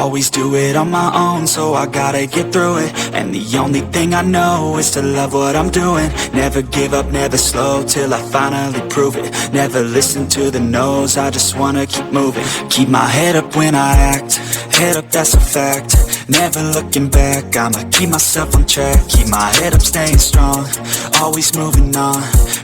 Always do it on my own, so I gotta get through it. And the only thing I know is to love what I'm doing. Never give up, never slow, till I finally prove it. Never listen to the no's, I just wanna keep moving. Keep my head up when I act, head up, that's a fact. Never looking back, I'ma keep myself on track. Keep my head up, staying strong, always moving on.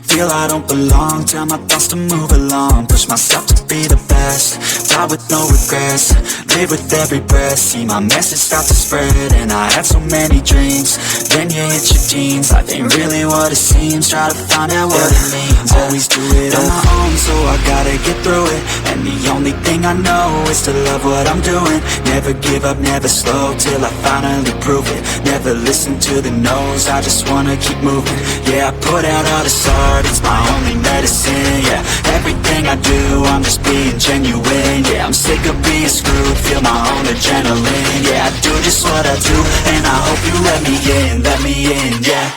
Feel I don't belong, tell my thoughts to move along. Push myself to be the best, die with no regrets. Live with every breath, see my message start to spread. And I had so many dreams, then you hit your teens. Life ain't really what it seems, try to find out what it means. Always do it on my own, so I gotta get through it. And the only thing I know is to love what I'm doing. Never give up, never slow, till I finally prove it. Never listen to the no's, I just wanna keep moving. Yeah, I put out all this art, it's my only medicine. Yeah, everything I do, I'm just being genuine. Yeah, I'm sick of being screwed, feel my own adrenaline. Yeah, I do just what I do, and I hope you let me in, yeah.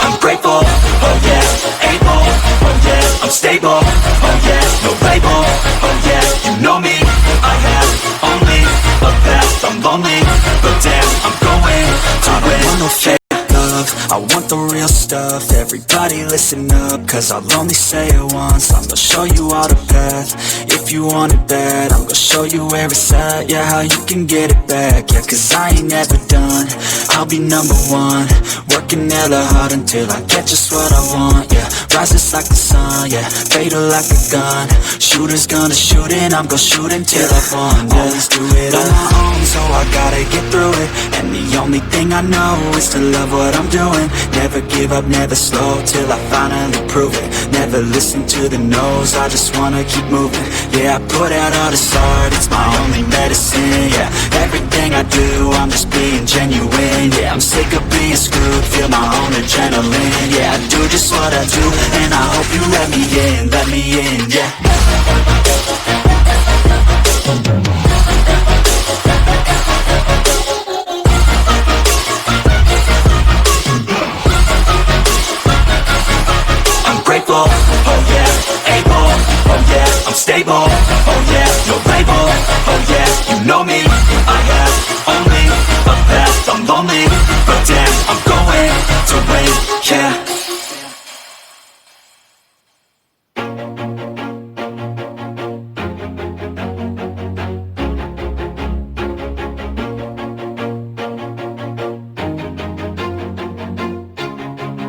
I'm grateful, oh yeah, able, oh yeah, I'm stable, oh yeah, no label, oh yeah, you know me, I have only a path, I'm lonely, but damn, I'm going to win. I want no fake love, I want the real stuff. Everybody listen up, cause I'll only say it once. I'm gonna show you all the path, if you want it bad. I'm gonna show you where it's at, yeah, how you can get it back. Yeah, cause I ain't never done, I'll be number one. Working hella hard until I get just what I want, yeah. Rises like the sun, yeah, fatal like a gun. Shooter's gonna shoot and I'm gonna shoot until I won, yeah. Always do it on my own, so I gotta get through it. And the only thing I know is to love what I'm doing. Never give up, never slow, till I finally prove it. Never listen to the no's, I just wanna keep moving. Yeah, I put out all this art, it's my only medicine. Yeah, everything I do, I'm just being genuine. Yeah, I'm sick of being screwed, feel my own adrenaline. Yeah, I do just what I do, and I hope you let me in, yeah. I'm grateful, oh yeah, able, oh yeah, I'm stable, oh yeah, no label, oh yeah, you know me, I have only a path, I'm lonely, but damn, I'm going to win, yeah.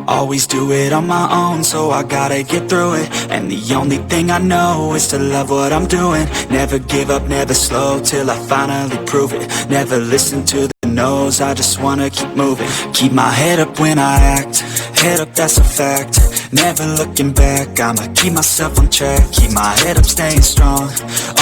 Always do it on my own, so I gotta get through it. And the only thing I know is to love what I'm doing. Never give up, never slow, till I finally prove it. Never listen to the no's, I just wanna keep moving. Keep my head up when I act, head up, that's a fact. Never looking back, I'ma keep myself on track. Keep my head up, staying strong,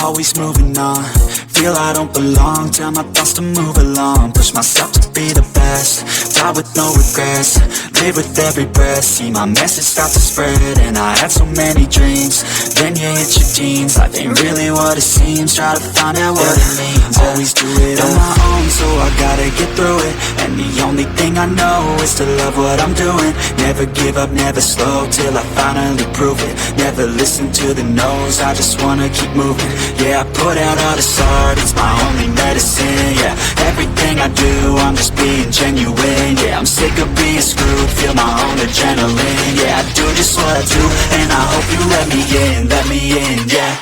always moving on. Feel I don't belong, tell my thoughts to move along. Push myself to be the best, die with no regrets. Live with every breath, see my message start to spread. And I had so many dreams, then you hit your teens. Life ain't really what it seems, try to find out what it means. Always do it on my own, so I gotta get through it. And the only thing I know is to love what I'm doing. Never give up, never slow, till I finally prove it. Never listen to the no's, I just wanna keep moving. Yeah, I put out all this art, it's my only medicine. Yeah, everything I do, I'm just being genuine. Yeah, I'm sick of being screwed, feel my own adrenaline. Yeah, I do just what I do, and I hope you let me in, yeah.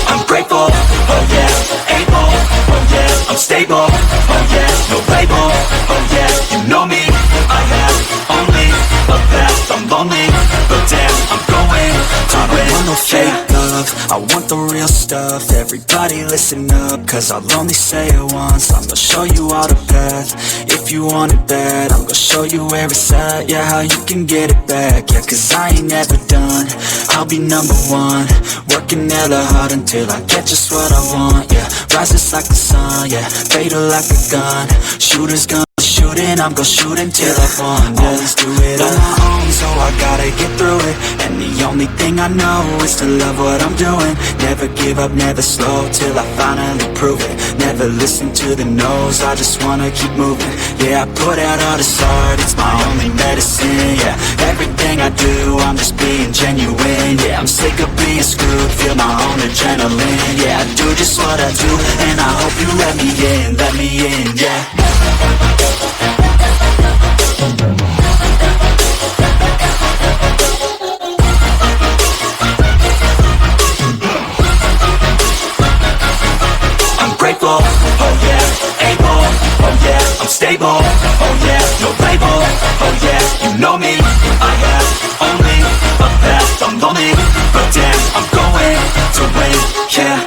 I'm grateful, oh yeah, able, oh yeah, I'm stable, oh yeah, no label, oh yeah, you know me, I have only a path, I'm lonely, but damn, I'm going to win. I want no fake love, I want the real stuff. Everybody listen up, cause I'll only say it once. I'm gonna show you all the path, if you want it bad. I'm gonna show you where it's at, yeah, how you can get it back. Yeah, cause I ain't never done, I'll be number one. Working hella hard until I get just what I want, yeah. Rises like the sun, yeah. Fatal like a gun. Shooters gonna shoot and I'm gon' shoot until I fall, yeah. Always do it on my own, so I gotta get through it. And the only thing I know is to love what I'm doing. Never give up, never slow, till I finally prove it. Never listen to the no's, I just wanna keep moving. Yeah, I put out all this art, it's my only medicine, yeah. Everything I do, I'm just being genuine, yeah. I'm sick of being screwed, feel my own adrenaline, yeah. I do just what I do, and I hope you let me in, yeah. I'm grateful, oh yeah, able, oh yeah, I'm stable, oh yeah, no label, oh yeah, you know me, I have only a path, I'm lonely, but damn, I'm going to win, yeah.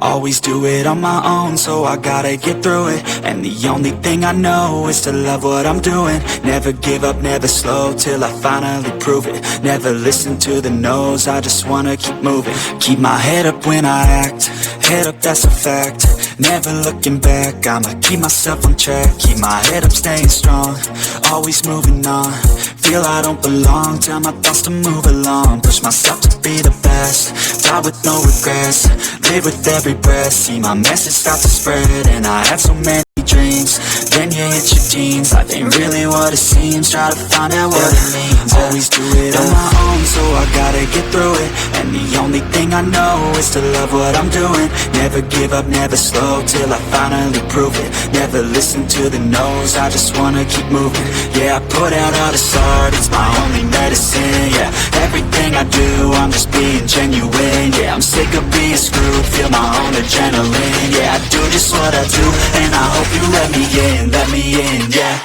Always do it on my own, so I gotta get through it. And the only thing I know is to love what I'm doing. Never give up, never slow, till I finally prove it. Never listen to the no's, I just wanna keep moving. Keep my head up when I act, head up, that's a fact. Never looking back, I'ma keep myself on track. Keep my head up, staying strong, always moving on. Feel I don't belong, tell my thoughts to move along. Push myself to be the best, die with no regrets. Live with every breath, see my message start to spread. And I had so many dreams, then you hit your teens. Life ain't really what it seems, try to find out what it means. Always do it on my own, so I gotta get through it. And the only thing I know is to love what I'm doing. Never give up, never slow, till I finally prove it. Never listen to the no's, I just wanna keep moving. Yeah, I put out all this art, it's my only medicine, yeah. Everything I do, I'm just being genuine, yeah. I'm sick of being screwed, feel my own adrenaline, yeah. I do just what I do, and I hope you let me in, yeah.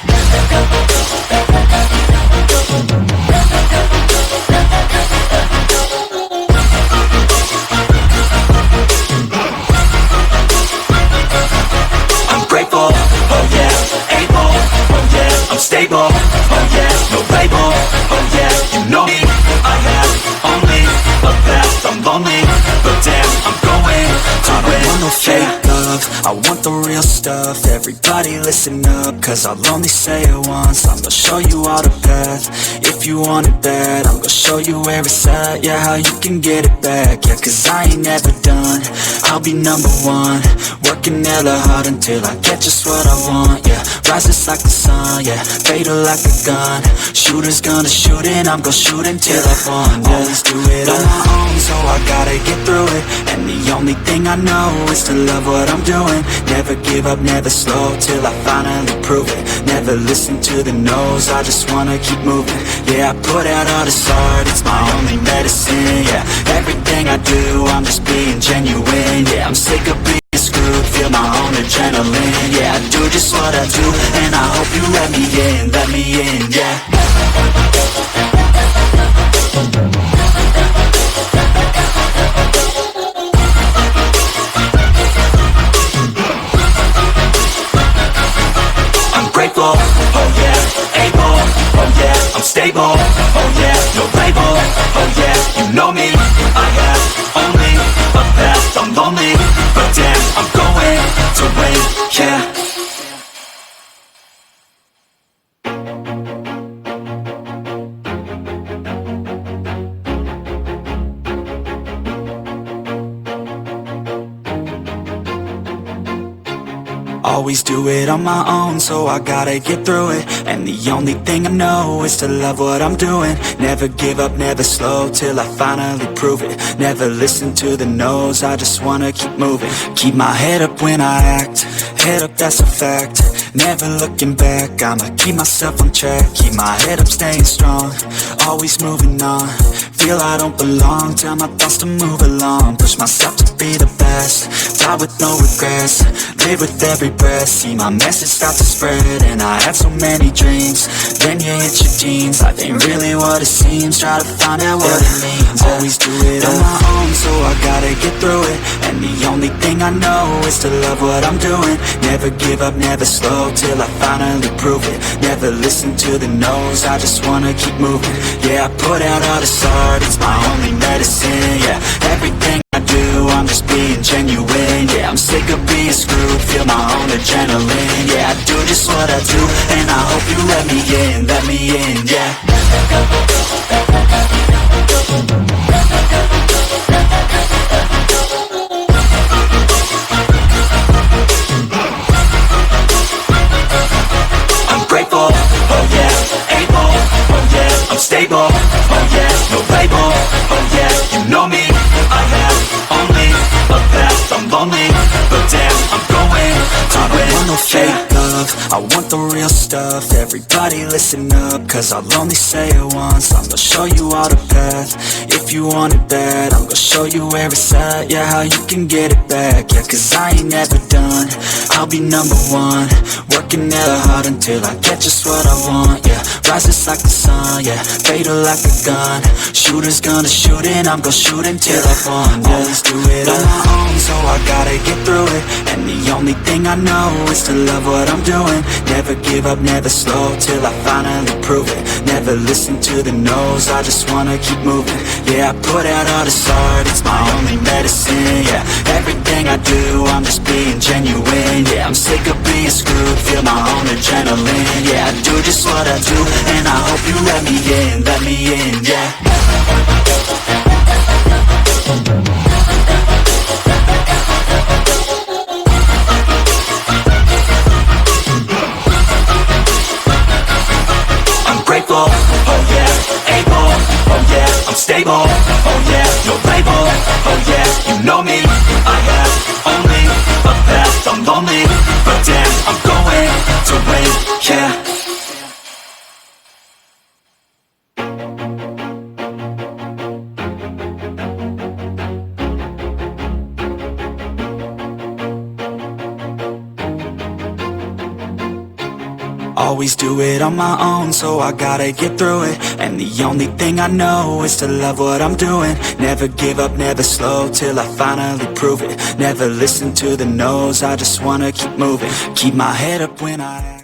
I'm grateful, oh yeah, able, oh yeah, I'm stable, oh yeah, no label, oh yeah, you know me, I have only a path, I'm lonely, but damn, I'm going to win. I don't want no fake love, I want the real stuff. Everybody listen up, cause I'll only say it once. I'm gonna show you all the path, if you want it bad. I'm gonna show you where it's at, yeah, how you can get it back. Yeah, cause I ain't never done, I'll be number one. Working hella hard until I get just what I want, yeah. Rises like the sun, yeah, fatal like a gun. Shooters gonna shoot and I'm gonna shoot until I fall, yeah. Always do it on my own, so I gotta get through it. And the only thing I know is to love what I'm doing. Never give up, never slow, till I finally prove it. Never listen to the no's, I just wanna keep moving. Yeah, I put out all this art, it's my only medicine, yeah. Everything I do, I'm just being genuine, yeah. I'm sick of being screwed, feel my own adrenaline, yeah. I do just what I do, and I hope you let me in, yeah. I'm grateful, oh yeah, able, oh yeah, I'm stable, oh yeah, no label, oh yeah, you know me, I have only a path, I'm lonely, but damn, I'm going to win, yeah. Always do it on my own, so I gotta get through it. And the only thing I know is to love what I'm doing. Never give up, never slow, till I finally prove it. Never listen to the no's, I just wanna keep moving. Keep my head up when I act, head up, that's a fact. Never looking back, I'ma keep myself on track. Keep my head up, staying strong, always moving on. Feel I don't belong, tell my thoughts to move along. Push myself to be the best, die with no regrets. Live with every breath, see my message start to spread. And I had so many dreams, then you hit your teens. Life ain't really what it seems, try to find out what it means. Always do it on my own, so I gotta get through the only thing I know is to love what I'm doing. Never give up, never slow, till I finally prove it. Never listen to the no's, I just wanna keep moving. Yeah, I put out all this art, it's my only medicine. Yeah, everything I do, I'm just being genuine. Yeah, I'm sick of being screwed, feel my own adrenaline. Yeah, I do just what I do, and I hope you let me in, yeah. I'm grateful, oh yeah, able, oh yeah, I'm stable, oh yeah, no label, oh yeah, you know me, I have only a path, I'm lonely, but damn, I'm going to win. I don't want no fake love, I want the real stuff. Everybody listen up, cause I'll only say it once. I'm gonna show you all the path, if you want it bad. I'm gonna show you where it's at, yeah, how you can get it back. Yeah, cause I ain't never done, I'll be number one. Working hella hard until I get just what I want, yeah. Rises like the sun, yeah, fatal like a gun. Shooter's gonna shoot and I'm gonna shoot until I won, yeah. Always do it on my own, so I gotta get through it. And the only thing I know is to love what I'm doing. Never give up, never slow, till I finally prove it. Never listen to the no's, I just wanna keep moving. Yeah, I put out all this art, it's my only medicine. Yeah, everything I do, I'm just being genuine. Yeah, I'm sick of being screwed, feel my own adrenaline. Yeah, I do just what I do, and I hope you let me in, yeah. Grateful, oh yeah, able, oh yeah, I'm stable, oh yeah, no label, oh yeah, you know me, I have only a path, I'm lonely, but damn, I'm going to win, yeah. Always do it on my own, so I gotta get through it. And the only thing I know is to love what I'm doing. Never give up, never slow, till I finally prove it. Never listen to the no's, I just wanna keep moving. Keep my head up when I act.